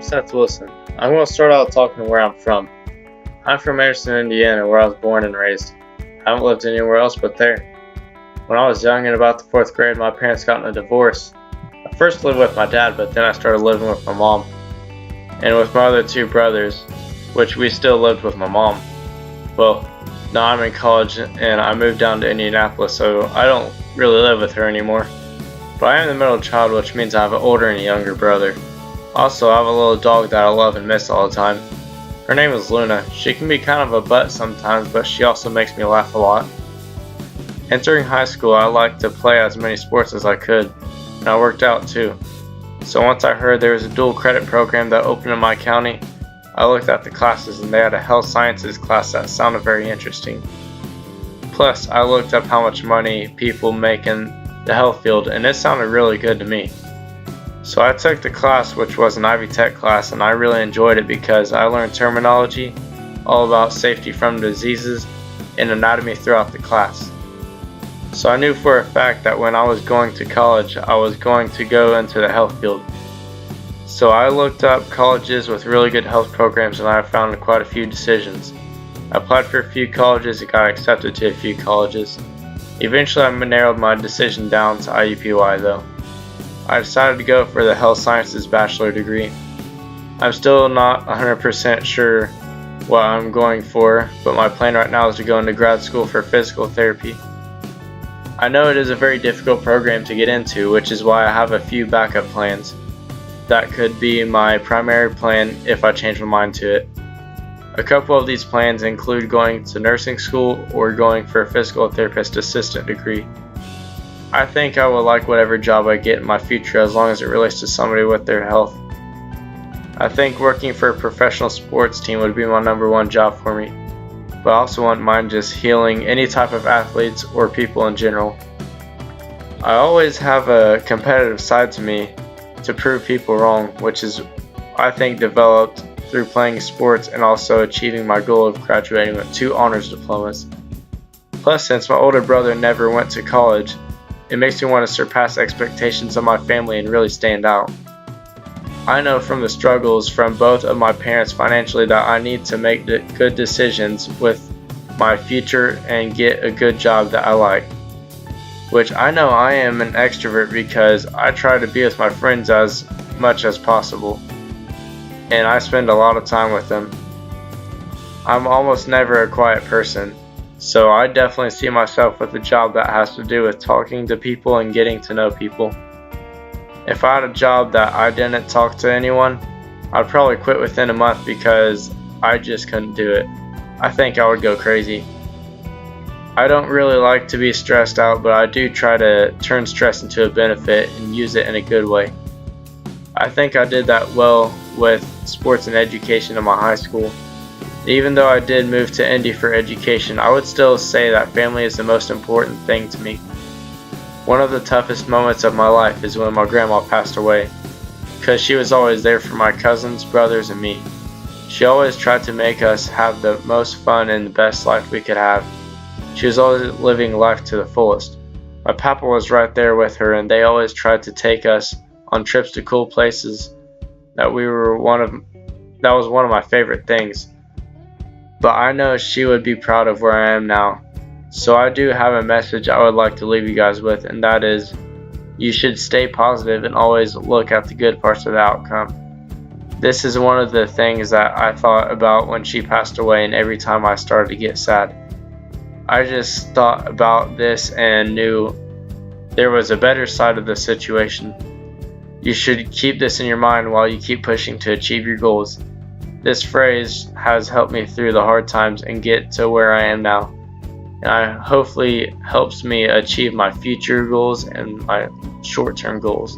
Seth Wilson. I'm going to start out talking where I'm from. I'm from Anderson, Indiana, where I was born and raised. I haven't lived anywhere else but there. When I was young, in about the 4th grade, my parents got in a divorce. I first lived with my dad, but then I started living with my mom. And with my other 2 brothers, which we still lived with my mom. Well, now I'm in college and I moved down to Indianapolis, so I don't really live with her anymore. But I am the middle child, which means I have an older and a younger brother. Also, I have a little dog that I love and miss all the time. Her name is Luna. She can be kind of a butt sometimes, but she also makes me laugh a lot. Entering high school, I liked to play as many sports as I could, and I worked out too. So once I heard there was a dual credit program that opened in my county, I looked at the classes and they had a health sciences class that sounded very interesting. Plus, I looked up how much money people make in the health field, and it sounded really good to me. So I took the class, which was an Ivy Tech class, and I really enjoyed it because I learned terminology, all about safety from diseases, and anatomy throughout the class. So I knew for a fact that when I was going to college, I was going to go into the health field. So I looked up colleges with really good health programs, and I found quite a few decisions. I applied for a few colleges and got accepted to a few colleges. Eventually I narrowed my decision down to IUPUI though. I decided to go for the Health Sciences Bachelor degree. I'm still not 100% sure what I'm going for, but my plan right now is to go into grad school for physical therapy. I know it is a very difficult program to get into, which is why I have a few backup plans. That could be my primary plan if I change my mind to it. A couple of these plans include going to nursing school or going for a physical therapist assistant degree. I think I will like whatever job I get in my future as long as it relates to somebody with their health. I think working for a professional sports team would be my number one job for me, but I also wouldn't mind just healing any type of athletes or people in general. I always have a competitive side to me to prove people wrong, which is, I think, developed through playing sports and also achieving my goal of graduating with 2 honors diplomas. Plus, since my older brother never went to college, it makes me want to surpass expectations of my family and really stand out. I know from the struggles from both of my parents financially that I need to make good decisions with my future and get a good job that I like. Which I know I am an extrovert because I try to be with my friends as much as possible, and I spend a lot of time with them. I'm almost never a quiet person. So I definitely see myself with a job that has to do with talking to people and getting to know people. If I had a job that I didn't talk to anyone, I'd probably quit within a month because I just couldn't do it. I think I would go crazy. I don't really like to be stressed out, but I do try to turn stress into a benefit and use it in a good way. I think I did that well with sports and education in my high school. Even though I did move to Indy for education, I would still say that family is the most important thing to me. One of the toughest moments of my life is when my grandma passed away, because she was always there for my cousins, brothers, and me. She always tried to make us have the most fun and the best life we could have. She was always living life to the fullest. My papa was right there with her, and they always tried to take us on trips to cool places. That was one of my favorite things. But I know she would be proud of where I am now. So I do have a message I would like to leave you guys with, and that is, you should stay positive and always look at the good parts of the outcome. This is one of the things that I thought about when she passed away, and every time I started to get sad. I just thought about this and knew there was a better side of the situation. You should keep this in your mind while you keep pushing to achieve your goals. This phrase has helped me through the hard times and get to where I am now, and hopefully helps me achieve my future goals and my short-term goals.